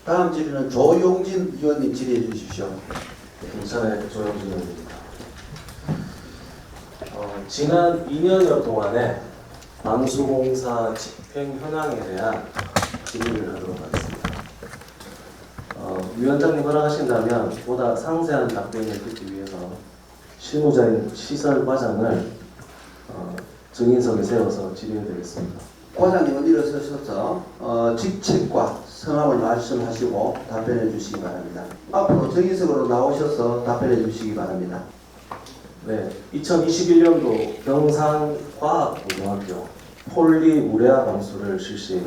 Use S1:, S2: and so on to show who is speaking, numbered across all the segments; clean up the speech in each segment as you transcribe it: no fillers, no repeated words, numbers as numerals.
S1: 다음 질의는 조용진 의원님 질의해 주십시오.
S2: 경찰의 조영진 의원입니다. 지난 2년여 동안의 방수공사 집행 현황에 대한 질의를 하도록 하겠습니다. 위원장님 허락하신다면 보다 상세한 답변을 듣기 위해서 실무자인 시설과장을 증인석에 세워서 질의해 드리겠습니다.
S1: 과장님은 일어서셔서 직책과 성함을 말씀하시고 답변해 주시기 바랍니다. 앞으로 정의석으로 나오셔서 답변해 주시기 바랍니다.
S2: 네, 2021년도 경상과학고등학교 폴리우레아 방수를 실시해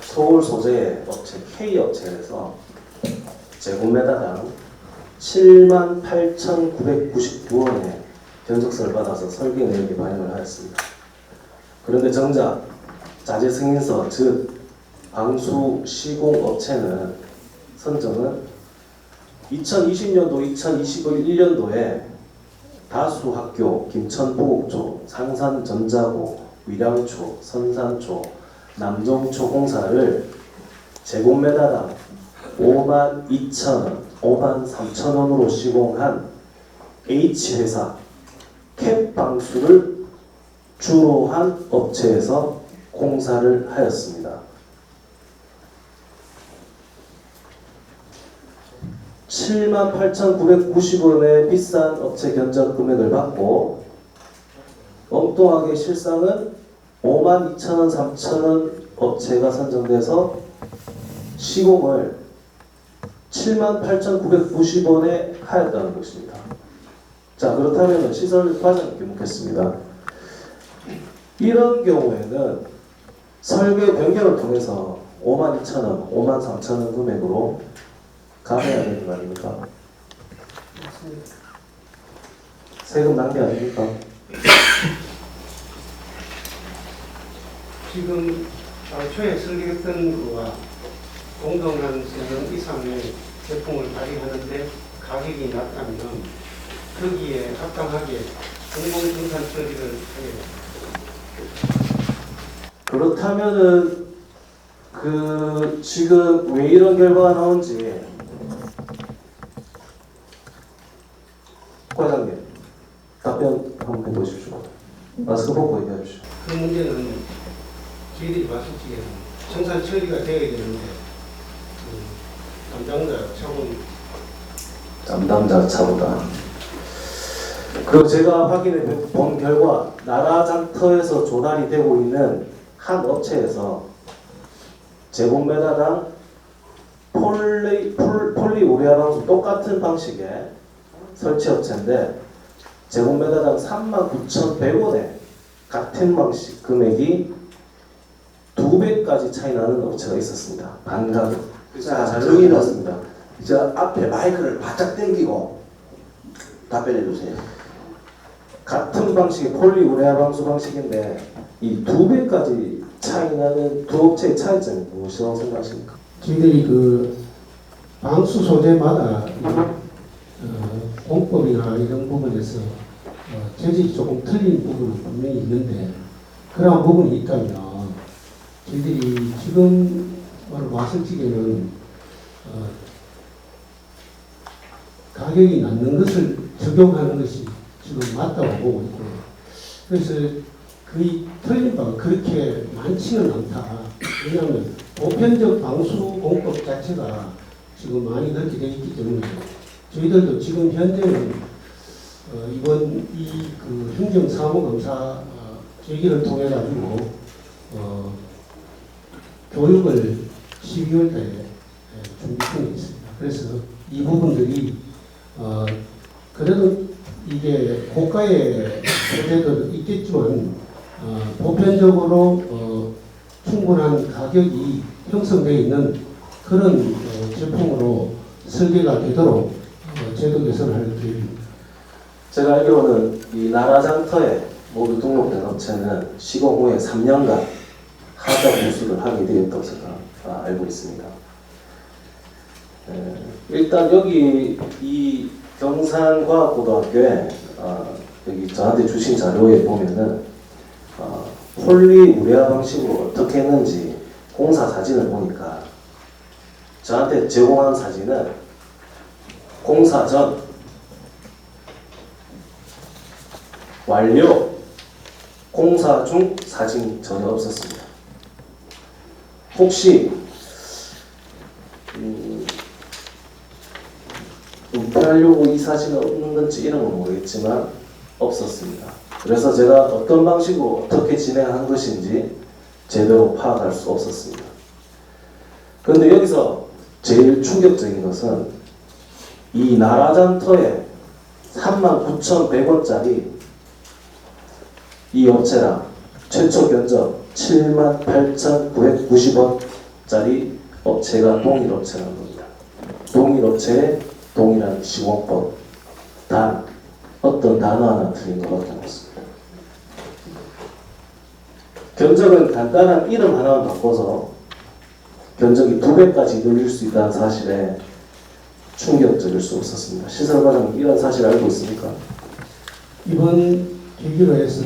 S2: 서울 소재의 업체 K업체에서 제곱미터당 78,999원의 견적서를 받아서 설계 내역에 반영을 하였습니다. 그런데 정작 자재 승인서 즉 방수 시공 업체는 선정은 2020년도, 2021년도에 다수학교, 김천보국초, 상산전자고, 위량초, 선산초, 남종초 공사를 제곱미터당 52,000원, 53,000원으로 시공한 H회사 캡방수를 주로 한 업체에서 공사를 하였습니다. 78,990원의 비싼 업체 견적 금액을 받고 엉뚱하게 실상은 52,000원, 3,000원 업체가 선정돼서 시공을 78,990원에 하였다는 것입니다. 자, 그렇다면 시설 과장님께 묻겠습니다. 이런 경우에는 설계 변경을 통해서 52,000원, 53,000원 금액으로 가해야 되는 거 아닙니까? 세금 낭비 아닙니까?
S3: 지금 초에 설계했던 거와 동등한 세금 이상의 제품을 발휘하는데 가격이 낮다면 거기에 합당하게 공공생산 처리를 해야
S2: 그렇다면은 지금 왜 이런 결과가 나온지 과장님 답변 한번 해보십시오. 마스크 벗고 얘기해 주십시오.
S3: 그 문제는 저희들이 봤을 적에는 생산 처리가 되어야 되는데
S2: 담당자 차보다. 그리고 제가 확인해 본 결과 나라장터에서 조달이 되고 있는 한 업체에서 제곱미터당 폴리우레아 방수 똑같은 방식의 설치 업체인데 제곱미터당 39,100원에 같은 방식 금액이 2배까지 차이 나는 업체가 있었습니다. 반가격.
S1: 자, 정의는 저 앞에 마이크를 바짝 당기고 답변해 주세요.
S2: 같은 방식의 폴리우레아 방수 방식인데 이 2배까지 차이 나는 두 업체의 차이점이 무엇이라고 생각하십니까?
S3: 저희들이 그 방수 소재마다 공법이나 이런 부분에서 재질이 조금 틀린 부분은 분명히 있는데 그러한 부분이 있다면 저희들이 지금 왔을 적에는 가격이 낮는 것을 적용하는 것이 지금 맞다고 보고 있고 그래서 거의 틀린 바가 그렇게 많지는 않다. 왜냐하면 보편적 방수 공법 자체가 지금 많이 그렇게 되어 있기 때문에 저희들도 지금 현재는 이번 그 행정사무검사 제기를 통해 가지고 교육을 12월 달에 준비 중에 있습니다. 그래서 이 부분들이 그래도 이게 고가의 소재도 있겠지만 보편적으로 충분한 가격이 형성되어 있는 그런 제품으로 설계가 되도록 제도 개선할 계획입니다.
S2: 제가 알기로는 이 나라장터에 모두 등록된 업체는 시공 후에 3년간 하자 보수를 하게 되었다고 제가 알고 있습니다. 일단 여기 이 경산과학고등학교에 여기 저한테 주신 자료에 보면은 폴리우레아 방식으로 어떻게 했는지 공사 사진을 보니까 저한테 제공한 사진은 공사 전, 완료, 공사 중 사진이 전혀 없었습니다. 혹시 은폐하려고 이 사진은 없는 건지 이런 건 모르겠지만 없었습니다. 그래서 제가 어떤 방식으로 어떻게 진행한 것인지 제대로 파악할 수 없었습니다. 그런데 여기서 제일 충격적인 것은 이 나라잔터에 39,100원짜리 이 업체랑 최초 견적 78,990원짜리 업체가 동일 업체라는 겁니다. 동일 업체에 동일한 시공법, 단 어떤 단어 하나 틀린 것밖에 없습니다. 견적은 간단한 이름 하나만 바꿔서 견적이 2배까지 늘릴 수 있다는 사실에 충격적일 수 없었습니다. 시설과장님 이런 사실 알고 있습니까?
S3: 이번 계기로 해서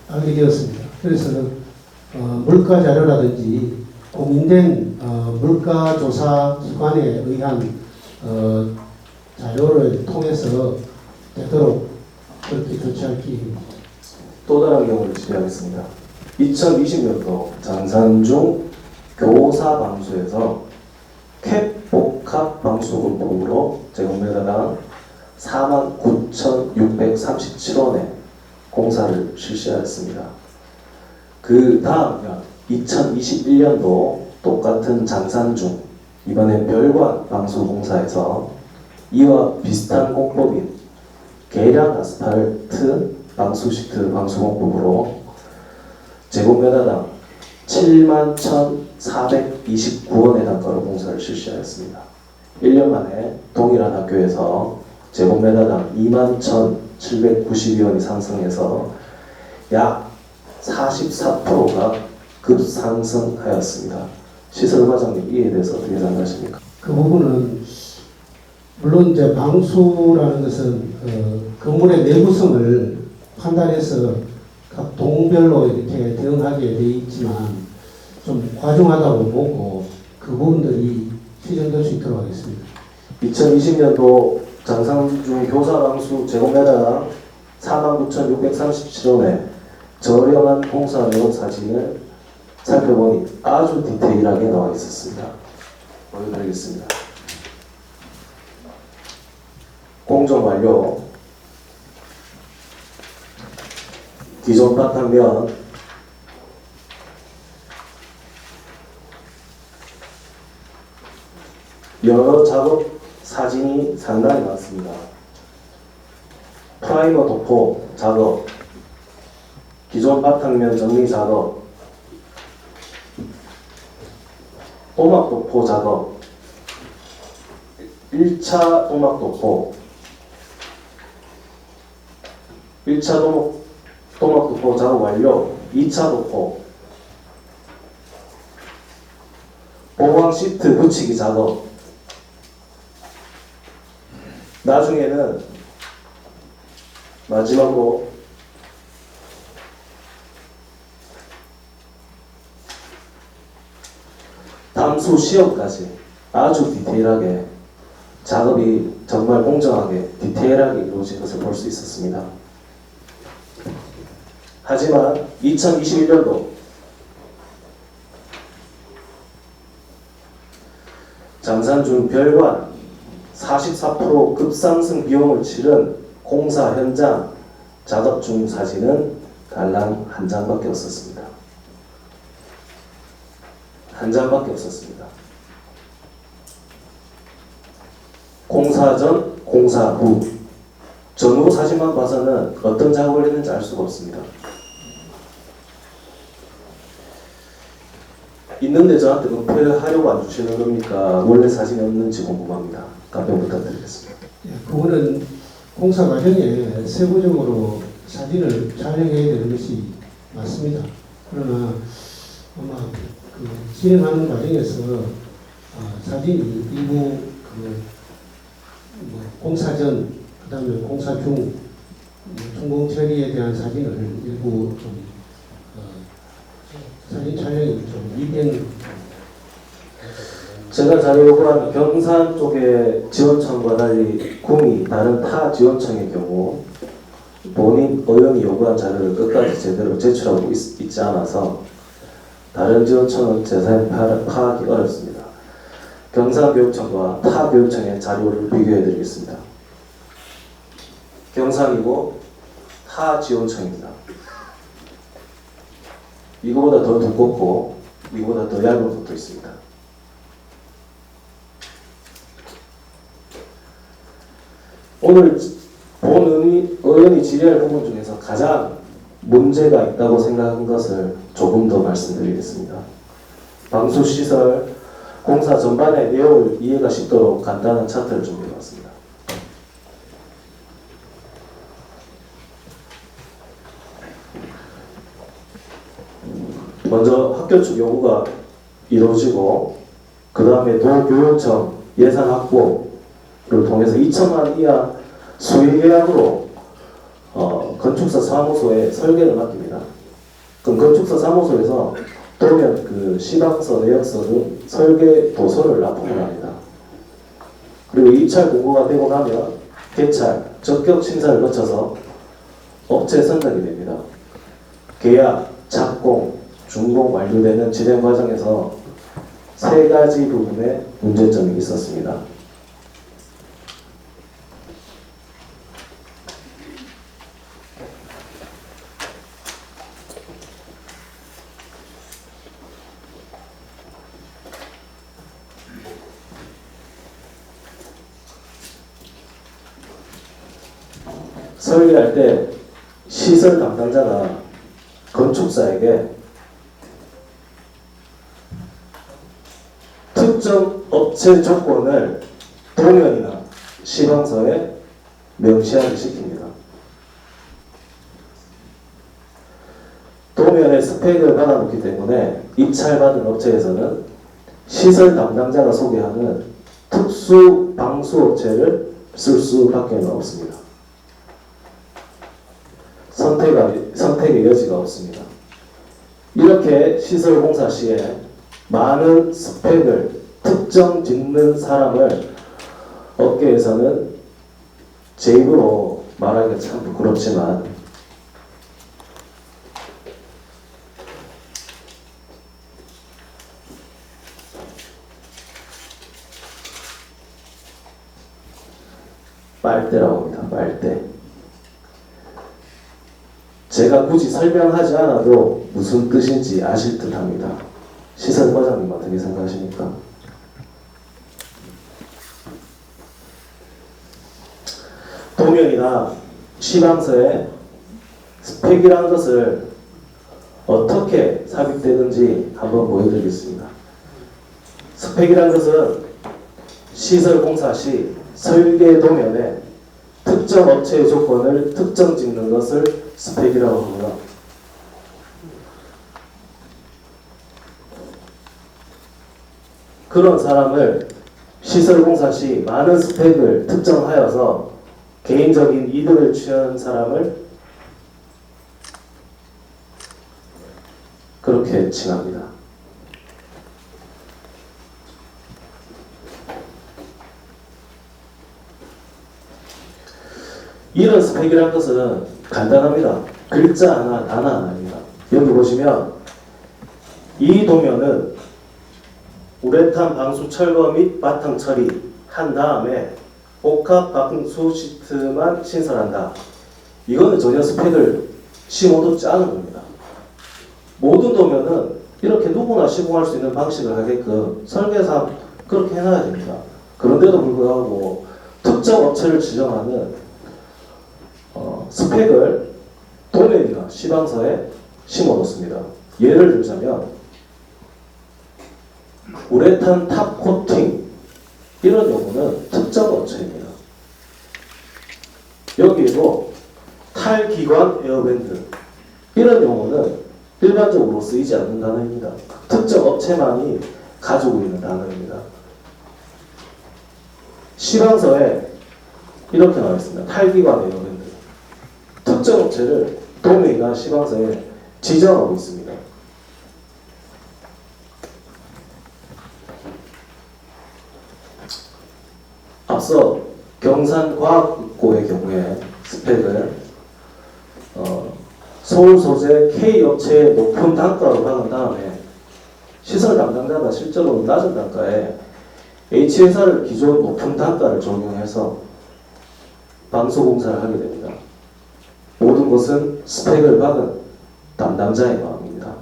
S3: 알게 되었습니다. 그래서 물가 자료라든지 공인된 물가조사 기관에 의한 자료를 통해서 되도록 그렇게 조치할 계획입니다.
S2: 또 다른 경우를 지배하겠습니다. 2020년도 장산중 교사방수에서 캡 복합 방수금품으로 제곱미터당 49,637원에 공사를 실시하였습니다. 그 다음 년 2021년도 똑같은 장산중 이번에 별관 방수공사에서 이와 비슷한 공법인 계량 아스팔트 방수시트 방수공법으로 제곱미터당 71,429원의 단가로 공사를 실시하였습니다. 1년 만에 동일한 학교에서 제곱미터당 21,792원이 상승해서 약 44%가 급상승하였습니다. 시설과장님 이에 대해서 어떻게 생각하십니까?
S3: 그 부분은 물론 이제 방수라는 것은 건물의 내구성을 판단해서 각 동별로 이렇게 대응하게 돼 있지만 좀 과중하다고 보고 그 부분들이 시정될 수 있도록 하겠습니다.
S2: 2020년도 장산중 교사방수 제곱미터당 49,637원에 저렴한 공사 내역 사진을 살펴보니 아주 디테일하게 나와 있었습니다. 보여드리겠습니다. 공정 완료. 기존 바탕면 여러 작업 사진이 상당히 많습니다. 프라이머 도포 작업, 기존 바탕면 정리 작업, 도막 도포 작업, 1차 도막 도포, 1차 도막 도포 작업 완료, 2차 도포, 보강 시트 붙이기 작업, 나중에는 마지막으로 담수 시험까지 아주 디테일하게 작업이 정말 공정하게 디테일하게 이루어진 것을 볼 수 있었습니다. 하지만 2021년도 장산중 별관 44% 급상승 비용을 치른 공사 현장 작업 중 사진은 달랑 한 장밖에 없었습니다. 한 장밖에 없었습니다. 공사 전, 공사 후 전후 사진만 봐서는 어떤 작업을 했는지 알 수가 없습니다. 있는데 저한테 은폐하려고 안 주시는 겁니까? 원래 사진이 없는지 궁금합니다. 답변 부탁드리겠습니다.
S3: 그거는 공사 과정에 세부적으로 사진을 촬영해야 되는 것이 맞습니다. 그러나 아마 그 진행하는 과정에서 사진이 일부 공사 전, 그다음에 공사 중 준공 처리에 대한 사진을 일부 좀 사진 촬영이 좀 미비한
S2: 제가 자료 요구한 경산 쪽의 지원청과 달리 구미 다른 타 지원청의 경우 본인 의원이 요구한 자료를 끝까지 제대로 제출하고 있지 않아서 다른 지원청은 자세히 파악이 어렵습니다. 경상교육청과 타 교육청의 자료를 비교해 드리겠습니다. 경상이고 타 지원청입니다. 이거보다 더 두껍고 이거보다 더 얇은 것도 있습니다. 오늘 본 의원이 질의할 부분 중에서 가장 문제가 있다고 생각한 것을 조금 더 말씀드리겠습니다. 방수시설 공사 전반의 내용을 이해가 쉽도록 간단한 차트를 준비해봤습니다. 먼저 학교 측 요구가 이루어지고 그 다음에 도교육청 예산 확보를 통해서 2천만 원 이하 수의 계약으로 건축사 사무소에 설계를 맡깁니다. 그럼 건축사 사무소에서 도면 그 시방서, 내역서 등 설계 도서를 납품을 합니다. 그리고 입찰 공고가 되고 나면 개찰, 적격 심사를 거쳐서 업체 선정이 됩니다. 계약, 착공, 준공 완료되는 진행 과정에서 세 가지 부분에 문제점이 있었습니다. 설계할 때 시설 담당자가 건축사에게 특정 업체 조건을 도면이나 시방서에 명시하게 시킵니다. 도면의 스펙을 받아놓기 때문에 입찰받은 업체에서는 시설 담당자가 소개하는 특수 방수업체를 쓸 수밖에 없습니다. 선택의 여지가 없습니다. 이렇게 시설 공사 시에 많은 스펙을 특정 짓는 사람을 업계에서는 제 입으로 말하기가 참 부끄럽지만 빨대라고 합니다. 빨대. 제가 굳이 설명하지 않아도 무슨 뜻인지 아실 듯 합니다. 시설과장님 어떻게 생각하십니까? 도면이나 시방서에 스펙이라는 것을 어떻게 삽입되는지 한번 보여드리겠습니다. 스펙이라는 것은 시설 공사 시 설계 도면에 특정 업체의 조건을 특정 짓는 것을 스펙이라고 합니다. 그런 사람을 시설공사 시 많은 스펙을 특정하여서 개인적인 이득을 취하는 사람을 그렇게 칭합니다. 이런 스펙이라는 것은 간단합니다. 글자 하나, 단어 하나입니다. 여기 보시면 이 도면은 우레탄 방수 철거 및 바탕 처리한 다음에 복합 방수 시트만 신설한다. 이거는 전혀 스펙을 심어두지 않은 겁니다. 모든 도면은 이렇게 누구나 시공할 수 있는 방식을 하게끔 설계상 그렇게 해놔야 됩니다. 그런데도 불구하고 특정 업체를 지정하는 스펙을 도면이나 시방서에 심어놓습니다. 예를 들자면 우레탄 탑 코팅 이런 용어는 특정 업체입니다. 여기에도 탈기관 에어밴드 이런 용어는 일반적으로 쓰이지 않는 단어입니다. 특정 업체만이 가지고 있는 단어입니다. 시방서에 이렇게 나와 있습니다. 탈기관 에어밴드 특정 업체를 도면이나 시방서에 지정하고 있습니다. 앞서 경산과학고의 경우에 스펙을 서울 소재 K 업체의 높은 단가로 박은 다음에 시설 담당자가 실제로 낮은 단가에 H회사를 기존 높은 단가를 적용해서 방수공사를 하게 됩니다. 모든 것은 스펙을 박은 담당자의 마음입니다.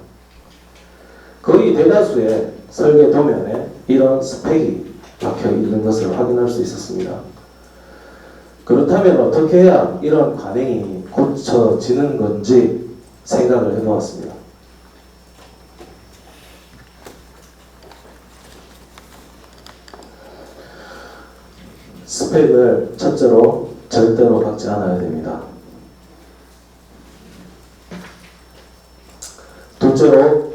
S2: 거의 대다수의 설계 도면에 이런 스펙이 박혀 있는 것을 확인할 수 있었습니다. 그렇다면 어떻게 해야 이런 관행이 고쳐지는 건지 생각을 해보았습니다. 스펙을 첫째로 절대로 박지 않아야 됩니다. 둘째로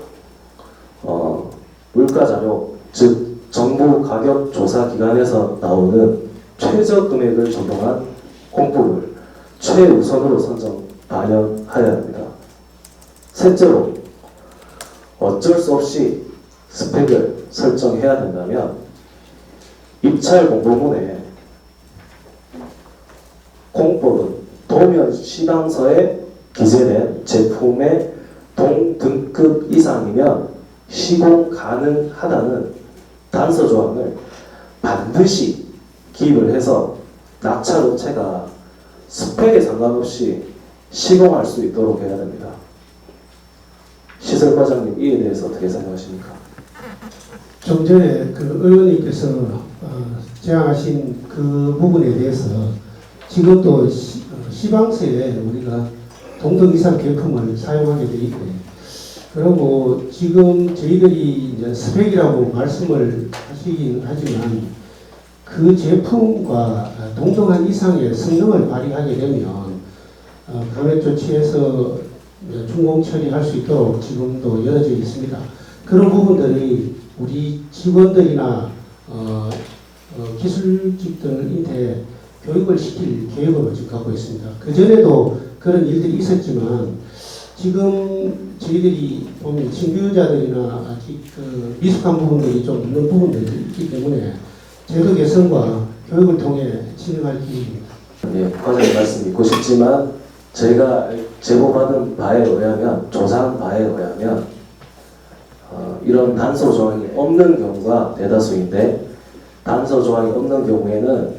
S2: 물가자료, 즉 정부 가격조사기관에서 나오는 최저 금액을 적용한 공법을 최우선으로 선정 반영하여야 합니다. 셋째로 어쩔 수 없이 스펙을 설정해야 된다면 입찰 공고문에 공법은 도면 시방서에 기재된 제품의 동등급 이상이면 시공 가능하다는 단서 조항을 반드시 기입을 해서 낙찰업체가 스펙에 상관없이 시공할 수 있도록 해야 됩니다. 시설과장님, 이에 대해서 어떻게 생각하십니까?
S3: 좀 전에 그 의원님께서 제안하신 그 부분에 대해서 지금도 시방서에 우리가 동등 이상 제품을 사용하게 돼 있고요. 그리고 지금 저희들이 이제 스펙이라고 말씀을 하시긴 하지만 그 제품과 동등한 이상의 성능을 발휘하게 되면 감액 조치에서 준공 처리할 수 있도록 지금도 열어져 있습니다. 그런 부분들이 우리 직원들이나 기술직들한테 교육을 시킬 계획으로 지금 갖고 있습니다. 그 전에도 그런 일들이 있었지만 지금 저희들이 보면 신규자들이나 아직 그 미숙한 부분들이 좀 있는 부분들이 있기 때문에 제도 개선과 교육을 통해 진행할 계획입니다.
S2: 예, 과장님 말씀 믿고 싶지만 제가 제보받은 바에 의하면, 조사한 바에 의하면 이런 단서 조항이 없는 경우가 대다수인데, 단서 조항이 없는 경우에는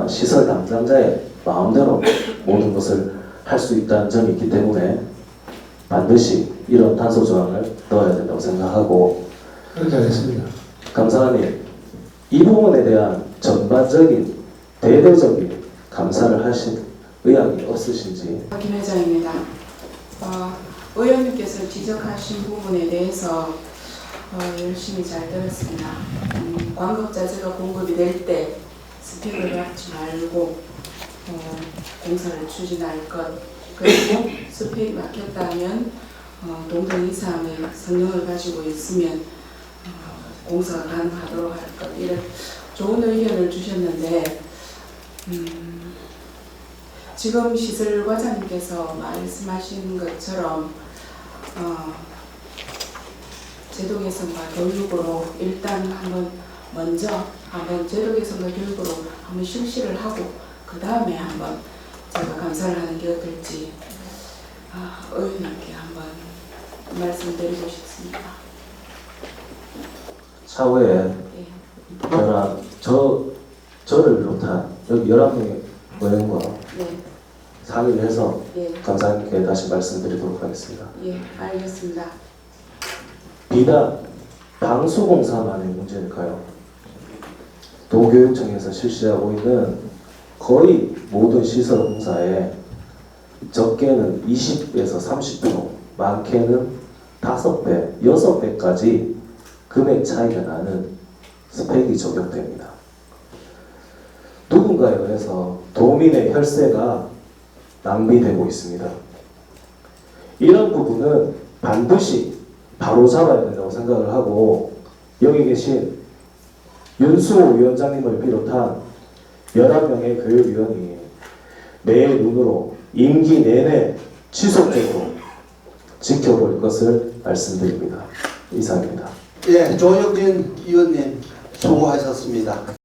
S2: 시설 담당자의 마음대로 모든 것을 할 수 있다는 점이 있기 때문에 반드시 이런 단서 조항을 넣어야 된다고 생각하고,
S3: 그렇게 하겠습니다.
S2: 감사관님, 이 부분에 대한 전반적인 대대적인 감사를 하신 의향이 없으신지.
S4: 김 회장입니다. 의원님께서 지적하신 부분에 대해서 열심히 잘 들었습니다. 광급자재가 공급이 될 때 스펙을 받지 말고 공사를 추진할 것, 그리고 스펙이 막혔다면 동등 이상의 성능을 가지고 있으면 공사가 가능하도록 할 것, 이런 좋은 의견을 주셨는데 지금 시설과장님께서 말씀하신 것처럼 제도 개선과 교육으로 일단 먼저 제도 개선과 교육으로 한번 실시를 하고 그 다음에 한번 제가 감사를 하는 게 어떨지 의원님께 한번 말씀드리고 싶습니다.
S2: 차후에 저를 비롯한 여기 11명의 의원과
S4: 네.
S2: 상의를 해서
S4: 예.
S2: 감사님께 다시 말씀드리도록 하겠습니다.
S4: 예, 알겠습니다.
S2: 비단 방수공사만의 문제일까요? 도교육청에서 실시하고 있는 거의 모든 시설 공사에 적게는 20에서 30%, 많게는 5배, 6배까지 금액 차이가 나는 스펙이 적용됩니다. 누군가에 의해서 도민의 혈세가 낭비되고 있습니다. 이런 부분은 반드시 바로잡아야 된다고 생각을 하고, 여기 계신 윤수호 위원장님을 비롯한 11명의 교육위원이 내 눈으로 임기 내내 지속적으로 지켜볼 것을 말씀드립니다. 이상입니다.
S1: 예, 조혁진 의원님 수고하셨습니다.